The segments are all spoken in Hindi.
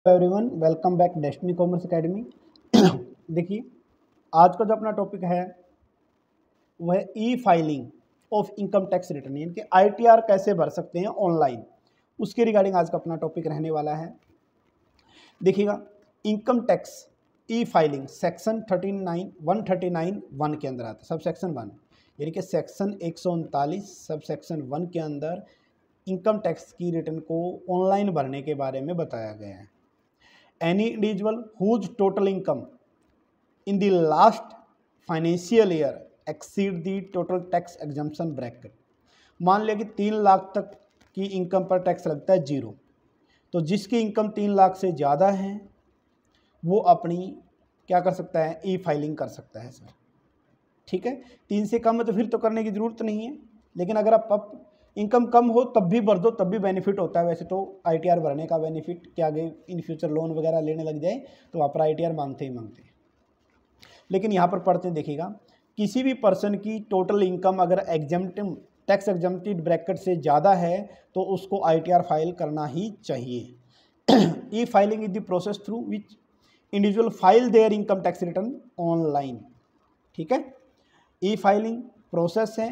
Everyone, welcome back destiny commerce academy. देखिए, आज का जो अपना टॉपिक है वह ई filing of income tax return, यानी कि आईटीआर कैसे भर सकते हैं ऑनलाइन, उसके रिगार्डिंग आज का अपना टॉपिक रहने वाला है। देखिएगा, income tax e filing section 139(1) के अंदर आता है, सब सेक्शन 1, यानी कि सेक्शन 139 सब सेक्शन 1 के अंदर इनकम टैक्स की रिटर्न को ऑनलाइन भरने के बारे में बताया गया है। Any individual whose total income in the last financial year exceed the total tax exemption bracket, मान लिया कि 3 लाख तक की इनकम पर टैक्स लगता है 0, तो जिसकी इनकम 3 लाख से ज़्यादा है वो अपनी क्या कर सकता है, ई फाइलिंग कर सकता है सर। ठीक है, 3 से कम है तो फिर तो करने की ज़रूरत नहीं है, लेकिन अगर आप इनकम कम हो तब भी भर दो, तब भी बेनिफिट होता है। वैसे तो आईटीआर भरने का बेनिफिट कि आगे इन फ्यूचर लोन वगैरह लेने लग जाए तो वहाँ पर आईटीआर मांगते ही मांगते हैं। लेकिन यहाँ पर पढ़ते देखिएगा, किसी भी पर्सन की टोटल इनकम अगर टैक्स एग्जम्प्टेड ब्रैकेट से ज़्यादा है तो उसको आईटीआर फाइल करना ही चाहिए। ई filing is the process through which individual file there income tax return online. ठीक है, ई फाइलिंग प्रोसेस है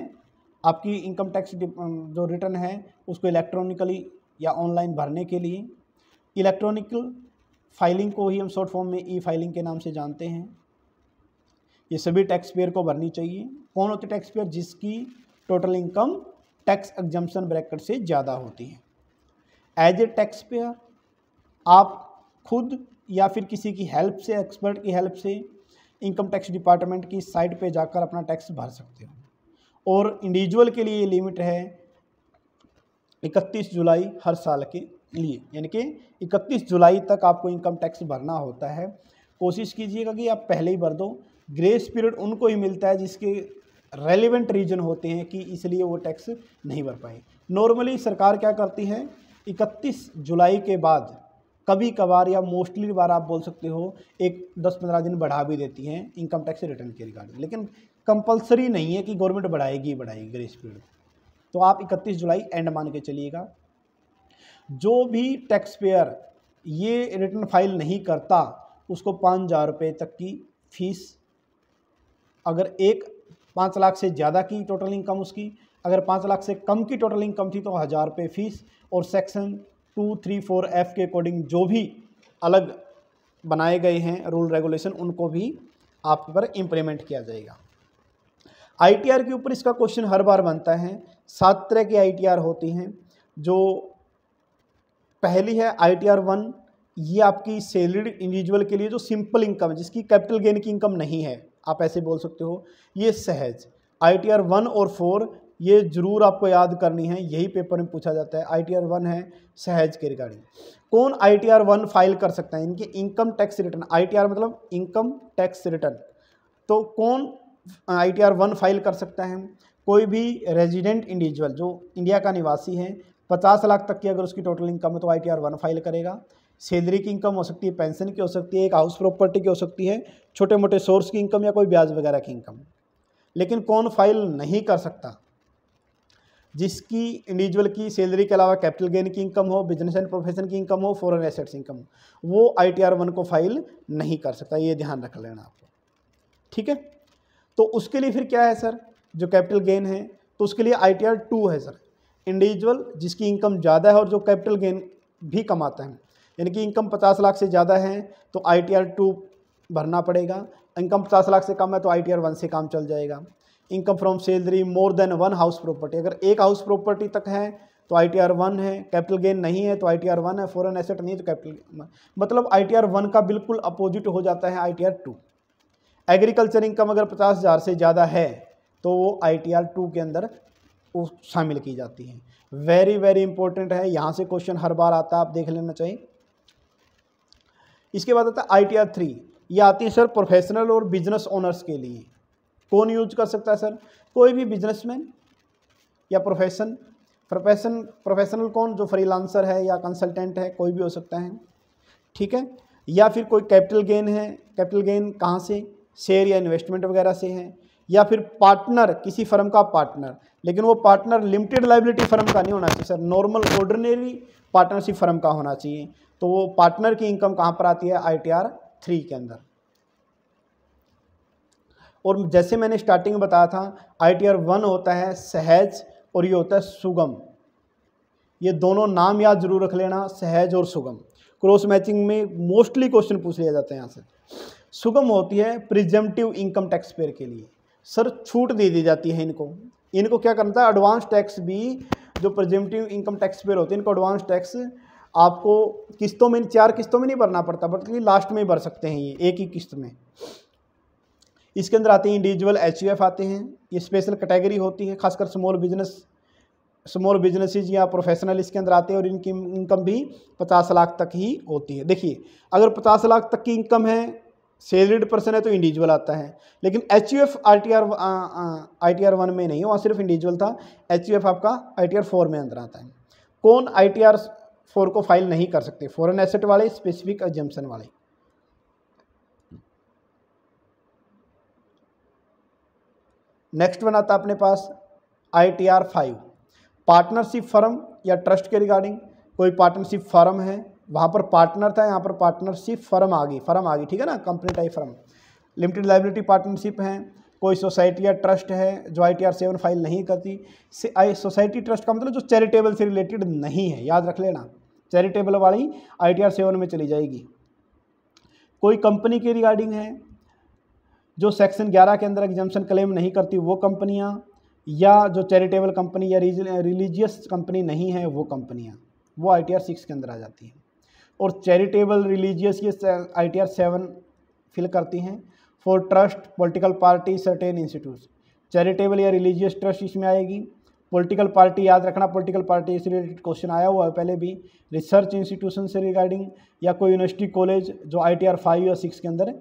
आपकी इनकम टैक्स जो रिटर्न है उसको इलेक्ट्रॉनिकली या ऑनलाइन भरने के लिए। इलेक्ट्रॉनिकल फाइलिंग को ही हम शॉर्ट फॉर्म में ई फाइलिंग के नाम से जानते हैं। ये सभी टैक्स पेयर को भरनी चाहिए। कौन होते टैक्स पेयर? जिसकी total income tax exemption bracket से ज़्यादा होती है। एज ए टैक्स पेयर आप खुद या फिर किसी की हेल्प से, एक्सपर्ट की हेल्प से इनकम टैक्स डिपार्टमेंट की साइट पे जाकर अपना टैक्स भर सकते हो। और इंडिविजुअल के लिए लिमिट है 31 जुलाई हर साल के लिए, यानी कि 31 जुलाई तक आपको इनकम टैक्स भरना होता है। कोशिश कीजिएगा कि आप पहले ही भर दो। ग्रेस पीरियड उनको ही मिलता है जिसके रेलिवेंट रीजन होते हैं कि इसलिए वो टैक्स नहीं भर पाए। नॉर्मली सरकार क्या करती है, 31 जुलाई के बाद कभी कभार या मोस्टली बार आप बोल सकते हो एक 10-15 दिन बढ़ा भी देती हैं इनकम टैक्स रिटर्न के रिगार्डिंग, लेकिन कंपलसरी नहीं है कि गवर्नमेंट बढ़ाएगी ग्रेस पीरियड। तो आप 31 जुलाई एंड मान के चलिएगा। जो भी टैक्स पेयर ये रिटर्न फाइल नहीं करता उसको 5,000 रुपये तक की फीस, अगर 5 लाख से ज़्यादा की टोटल इनकम उसकी, अगर 5 लाख से कम की टोटल इनकम थी तो 1,000 रुपये फीस, और सेक्शन 234F के अकॉर्डिंग जो भी अलग बनाए गए हैं रूल रेगुलेशन उनको भी आप पर इम्प्लीमेंट किया जाएगा। आईटीआर के ऊपर इसका क्वेश्चन हर बार बनता है। 7 तरह की आईटीआर होती हैं। जो पहली है आईटीआर 1, ये आपकी सैलरीड इंडिविजुअल के लिए जो सिंपल इनकम है, जिसकी कैपिटल गेन की इनकम नहीं है, आप ऐसे बोल सकते हो, ये सहज। आईटीआर 1 और 4 ये जरूर आपको याद करनी है, यही पेपर में पूछा जाता है। आईटीआर 1 है सहज के रिगार्डिंग। कौन आईटीआर 1 फाइल कर सकता है? इनकी इनकम टैक्स रिटर्न, आईटीआर मतलब इनकम टैक्स रिटर्न। तो कौन आईटीआर 1 फाइल कर सकता है? कोई भी रेजिडेंट इंडिविजुअल जो इंडिया का निवासी है, 50 लाख तक की अगर उसकी टोटल इनकम है तो आईटीआर 1 फाइल करेगा। सैलरी की इनकम हो सकती है, पेंशन की हो सकती है, एक हाउस प्रॉपर्टी की हो सकती है, छोटे मोटे सोर्स की इनकम या कोई ब्याज वगैरह की इनकम। लेकिन कौन फाइल नहीं कर सकता? जिसकी इंडिविजुअल की सैलरी के अलावा कैपिटल गेन की इनकम हो, बिजनेस एंड प्रोफेशन की इनकम हो, फॉरेन एसेट्स इनकम, वो आईटीआर 1 को फाइल नहीं कर सकता। ये ध्यान रख लेना आपको। ठीक है, तो उसके लिए फिर क्या है सर, जो कैपिटल गेन है तो उसके लिए आईटीआर 2 है सर। इंडिविजुअल जिसकी इनकम ज़्यादा है और जो कैपिटल गेन भी कमाता है, यानी कि इनकम 50 लाख से ज़्यादा है तो आईटीआर 2 भरना पड़ेगा। इनकम 50 लाख से कम है तो आईटीआर 1 से काम चल जाएगा। Income from salary more than 1 house property, अगर एक हाउस प्रॉपर्टी तक है तो आईटीआर 1 है। कैपिटल गेन नहीं है तो आईटीआर 1 है। फॉरेन एसेट नहीं है तो कैपिटल, मतलब आईटीआर 1 का बिल्कुल अपोजिट हो जाता है आईटीआर 2। एग्रीकल्चर इनकम अगर 50,000 से ज़्यादा है तो वो आईटीआर 2 के अंदर वो शामिल की जाती है। वेरी वेरी इंपॉर्टेंट है, यहाँ से क्वेश्चन हर बार आता है, आप देख लेना चाहिए। इसके बाद आता है आईटीआर 3, ये आती है सर प्रोफेशनल और बिजनेस ओनर्स के लिए। कौन यूज कर सकता है सर? कोई भी बिजनेसमैन या प्रोफेशनल कौन, जो फ्रीलांसर है या कंसल्टेंट है, कोई भी हो सकता है। ठीक है, या फिर कोई कैपिटल गेन है। कैपिटल गेन कहाँ से? शेयर या इन्वेस्टमेंट वगैरह से है, या फिर पार्टनर, किसी फर्म का पार्टनर, लेकिन वो पार्टनर लिमिटेड लाइबिलिटी फर्म का नहीं होना चाहिए sir, normal ordinary partnership firm का होना चाहिए। तो वो पार्टनर की इनकम कहाँ पर आती है, ITR 3 के अंदर। और जैसे मैंने स्टार्टिंग में बताया था, ITR 1 होता है सहज और ये होता है सुगम। ये दोनों नाम याद जरूर रख लेना, सहज और सुगम। क्रॉस मैचिंग में मोस्टली क्वेश्चन पूछ लिया जाता है यहाँ से। सुगम होती है प्रिजम्पटिव इनकम टैक्स पेयर के लिए, सर छूट दे दी जाती है इनको क्या करना था, एडवांस टैक्स भी, जो प्रिजम्पटिव इनकम टैक्स पेयर होते हैं इनको एडवांस टैक्स आपको किस्तों में, 4 किस्तों में नहीं भरना पड़ता, बल्कि लास्ट में ही भर सकते हैं, ये एक ही किस्त में। इसके अंदर आते हैं इंडिविजुअल HUF आते हैं, ये स्पेशल कैटेगरी होती है, खासकर स्मॉल बिजनेसेस या प्रोफेशनल इसके अंदर आते हैं, और इनकी इनकम भी 50 लाख तक ही होती है। देखिए अगर 50 लाख तक की इनकम है, सैलरीड पर्सन है, तो इंडिविजुअल आता है, लेकिन HUF ITR 1 में नहीं, वहाँ सिर्फ इंडिविजुअल था। HUF आपका ITR 4 में अंदर आता है। कौन ITR 4 को फाइल नहीं कर सकते, फॉरेन एसेट वाले, स्पेसिफिक एग्जम्पशन वाले। नेक्स्ट वन आता है अपने पास ITR 5, पार्टनरशिप फर्म या ट्रस्ट के रिगार्डिंग। कोई पार्टनरशिप फर्म है, वहाँ पर पार्टनर था, यहाँ पर पार्टनरशिप फर्म आ गई, ठीक है ना, company type firm. Limited liability partnership है, कोई सोसाइटी या ट्रस्ट है जो ITR 7 फाइल नहीं करती। सोसाइटी ट्रस्ट का मतलब जो चैरिटेबल से रिलेटेड नहीं है, याद रख लेना, चैरिटेबल वाली ITR 7 में चली जाएगी। कोई कंपनी के रिगार्डिंग है जो सेक्शन 11 के अंदर एग्जम्पशन क्लेम नहीं करती, वो कंपनियां, या जो चैरिटेबल कंपनी या रिलीजियस कंपनी नहीं है वो कंपनियां, वो ITR 6 के अंदर आ जाती हैं। और चैरिटेबल, रिलीजियस ये ITR 7 फिल करती हैं। For trust, political party, certain institute, charitable या रिलीजियस ट्रस्ट इसमें आएगी। पॉलिटिकल पार्टी याद रखना, पॉलिटिकल पार्टी से रिलेटेड क्वेश्चन आया हुआ है पहले भी। रिसर्च इंस्टीट्यूशन से रिगार्डिंग, या कोई यूनिवर्सिटी कॉलेज जो ITR 5 और 6 के अंदर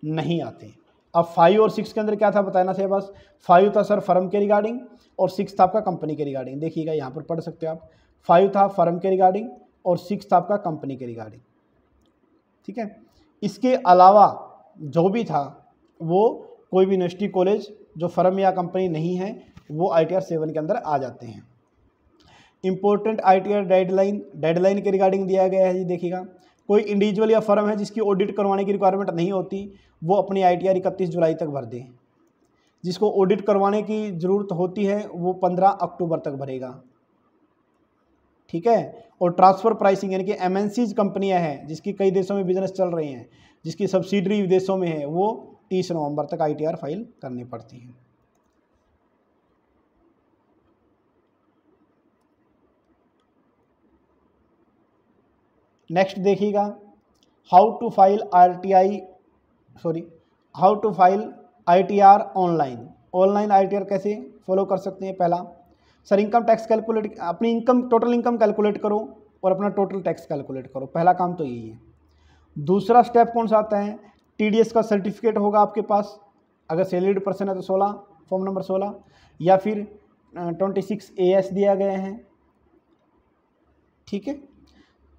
नहीं आते। अब 5 और 6 के अंदर क्या था बताना से, बस 5 था सर फर्म के रिगार्डिंग, और 6 था आपका कंपनी के रिगार्डिंग। देखिएगा यहाँ पर पढ़ सकते हो आप, 5 था फर्म के रिगार्डिंग और 6 था आपका कंपनी के रिगार्डिंग, ठीक है। इसके अलावा जो भी था वो कोई भी यूनिवर्सिटी कॉलेज जो फर्म या कंपनी नहीं है वो ITR 7 के अंदर आ जाते हैं। इंपॉर्टेंट ITR डेडलाइन के रिगार्डिंग दिया गया है जी। देखिएगा कोई इंडिविजुअल या फर्म है जिसकी ऑडिट करवाने की रिक्वायरमेंट नहीं होती, वो अपनी ITR 31 जुलाई तक भर दे। जिसको ऑडिट करवाने की ज़रूरत होती है वो 15 अक्टूबर तक भरेगा, ठीक है। और ट्रांसफ़र प्राइसिंग यानी कि MNCs कंपनियां हैं जिसकी कई देशों में बिजनेस चल रही हैं, जिसकी सब्सिडरी विदेशों में है, वो 30 नवंबर तक ITR फाइल करनी पड़ती है। नेक्स्ट देखिएगा how to file ITR online. Online ITR कैसे फॉलो कर सकते हैं। पहला सर इनकम टैक्स कैलकुलेट, अपनी इनकम टोटल इनकम कैलकुलेट करो और अपना टोटल टैक्स कैलकुलेट करो, पहला काम तो यही है। दूसरा स्टेप कौन सा आता है, TDS का सर्टिफिकेट होगा आपके पास, अगर सैलरीड पर्सन है तो 16 फॉर्म नंबर 16, या फिर 26 AS दिया गया है, ठीक है।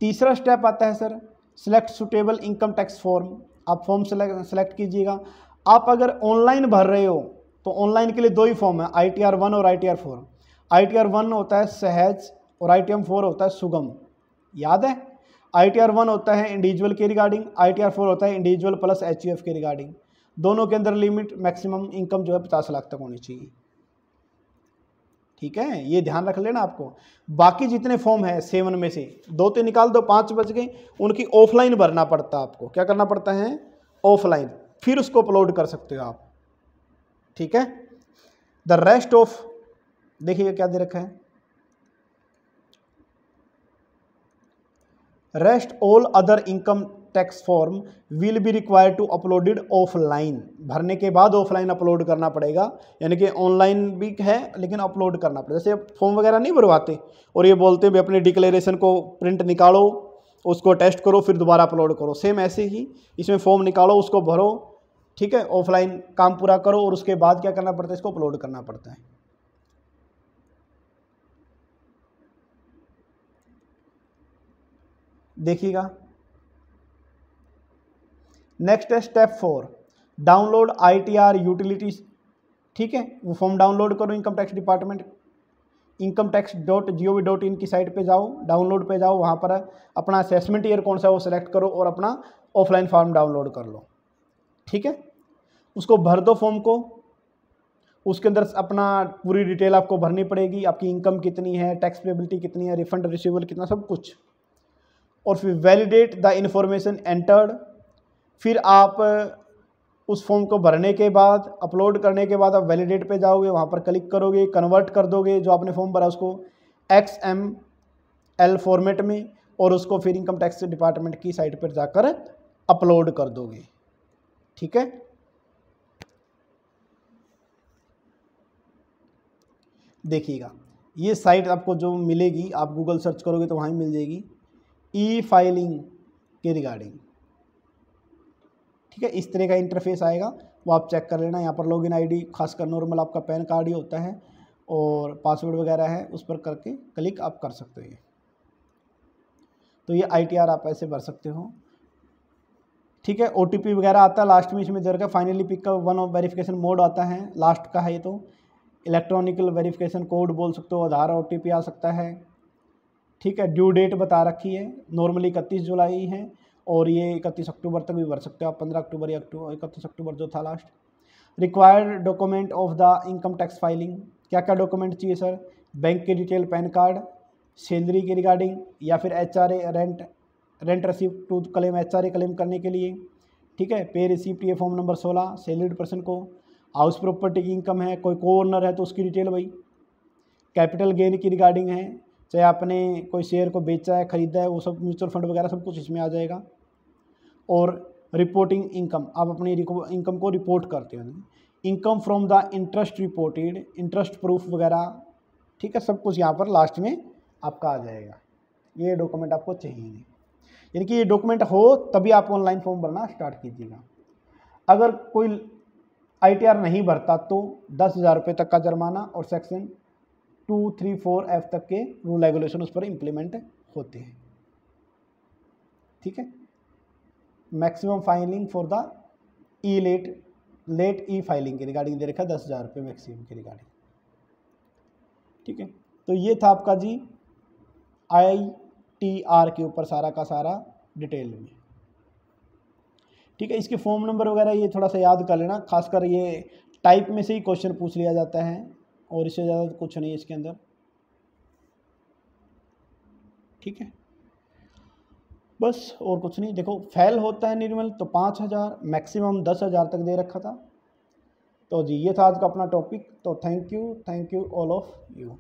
तीसरा स्टेप आता है sir select suitable income tax form, आप फॉर्म सेलेक्ट कीजिएगा। आप अगर ऑनलाइन भर रहे हो तो ऑनलाइन के लिए 2 ही फॉर्म है, ITR 1 और ITR 4। ITR 1 होता है सहज और ITR 4 होता है सुगम, याद है। ITR 1 होता है इंडिविजुअल के रिगार्डिंग, ITR 4 होता है इंडिविजुअल प्लस HUF के रिगार्डिंग। दोनों के अंदर लिमिट मैक्सिमम इनकम जो है 50 लाख तक होनी चाहिए, ठीक है, ये ध्यान रख लेना आपको। बाकी जितने फॉर्म है 7 में से 2 निकाल दो, 5 बच गए, उनकी ऑफलाइन भरना पड़ता है आपको। क्या करना पड़ता है, ऑफलाइन, फिर उसको अपलोड कर सकते हो आप, ठीक है। द रेस्ट ऑफ, देखिए क्या दे रखा है, rest all other income tax form will be required to uploaded offline. भरने के बाद ऑफलाइन अपलोड करना पड़ेगा, यानी कि ऑनलाइन भी है लेकिन अपलोड करना पड़ेगा। जैसे फॉर्म वगैरह नहीं भरवाते और ये बोलते हैं भाई अपने डिक्लेरेशन को प्रिंट निकालो, उसको टेस्ट करो, फिर दोबारा अपलोड करो, सेम ऐसे ही इसमें फॉर्म निकालो, उसको भरो, ठीक है, ऑफलाइन काम पूरा करो और उसके बाद क्या करना पड़ता है, इसको अपलोड करना पड़ता है। देखिएगा नेक्स्ट है स्टेप 4, डाउनलोड ITR यूटिलिटीज, ठीक है, वो फॉर्म डाउनलोड करो इनकम टैक्स डिपार्टमेंट incometax.gov.in की साइट पे जाओ, डाउनलोड पे जाओ, वहाँ पर अपना असेसमेंट ईयर कौन सा है वो सिलेक्ट करो और अपना ऑफलाइन फॉर्म डाउनलोड कर लो। ठीक है, उसको भर दो फॉर्म को, उसके अंदर अपना पूरी डिटेल आपको भरनी पड़ेगी, आपकी इनकम कितनी है, टैक्स पेबिलिटी कितनी है, रिफंड रिसीवेबल कितना, सब कुछ। और फिर वैलिडेट द इंफॉर्मेशन एंटर्ड। फिर आप उस फॉर्म को भरने के बाद, अपलोड करने के बाद आप वैलिडेट पे जाओगे, वहाँ पर क्लिक करोगे, कन्वर्ट कर दोगे जो आपने फॉर्म भरा उसको XML फॉर्मेट में, और उसको फिर इनकम टैक्स डिपार्टमेंट की साइट पर जाकर अपलोड कर दोगे। ठीक है, देखिएगा ये साइट आपको जो मिलेगी, आप गूगल सर्च करोगे तो वहाँ ही मिल जाएगी, ई फाइलिंग के रिगार्डिंग। ठीक है, इस तरह का इंटरफेस आएगा, वो आप चेक कर लेना। यहाँ पर लॉगिन आईडी खासकर नॉर्मल आपका पैन कार्ड ही होता है और पासवर्ड वगैरह है, उस पर करके क्लिक आप कर सकते हो। तो ये ITR आप ऐसे भर सकते हो। ठीक है, OTP वगैरह आता है लास्ट में, इसमें दे रखा है finally pick one of verification mode आता है, लास्ट का है ये। तो इलेक्ट्रॉनिकल वेरिफिकेशन कोड बोल सकते हो, आधार OTP आ सकता है। ठीक है, ड्यू डेट बता रखी है, नॉर्मली 31 जुलाई है और ये 31 अक्टूबर तक भी भर सकते हो आप, 15 अक्टूबर या 31 अक्टूबर जो था last. Required document of the income tax filing, क्या क्या डॉक्यूमेंट चाहिए सर? बैंक की डिटेल, पैन कार्ड, सैलरी के रिगार्डिंग, या फिर HRA rent receipt to claim, HRA claim करने के लिए। ठीक है, पे रिसिप्ट, ये फॉर्म नंबर 16, सैलरीड पर्सन को। हाउस प्रॉपर्टी की इनकम है, कोई को ओनर है तो उसकी डिटेल भाई। कैपिटल गेन की रिगार्डिंग है, चाहे आपने कोई शेयर को बेचा है, खरीदा है, वो सब म्यूचुअल फंड वगैरह सब कुछ इसमें आ जाएगा। और रिपोर्टिंग इनकम, आप अपनी इनकम को रिपोर्ट करते हो, income from the interest reported, interest proof वगैरह। ठीक है, सब कुछ यहाँ पर लास्ट में आपका आ जाएगा। ये डॉक्यूमेंट आपको चाहिए, यानी कि ये डॉक्यूमेंट हो तभी आप ऑनलाइन फॉर्म भरना स्टार्ट कीजिएगा। अगर कोई ITR नहीं भरता तो 10,000 रुपये तक का जुर्माना और सेक्शन 234F तक के रूल रेगुलेशन उस पर इम्प्लीमेंट होते हैं। ठीक है, maximum filing for the late e filing के रिगार्डिंग दे रखा है 10,000 रुपये मैक्सिमम के रिगार्डिंग। ठीक है, तो ये था आपका जी ITR के ऊपर सारा का सारा डिटेल में। ठीक है, इसके फॉर्म नंबर वगैरह ये थोड़ा सा याद कर लेना, खासकर ये टाइप में से ही क्वेश्चन पूछ लिया जाता है और इससे ज़्यादा कुछ नहीं है इसके अंदर। ठीक है, बस और कुछ नहीं। देखो फेल होता है निर्मल तो 5,000, मैक्सिमम 10,000 तक दे रखा था। तो जी ये था आज का अपना टॉपिक। तो thank you all of you.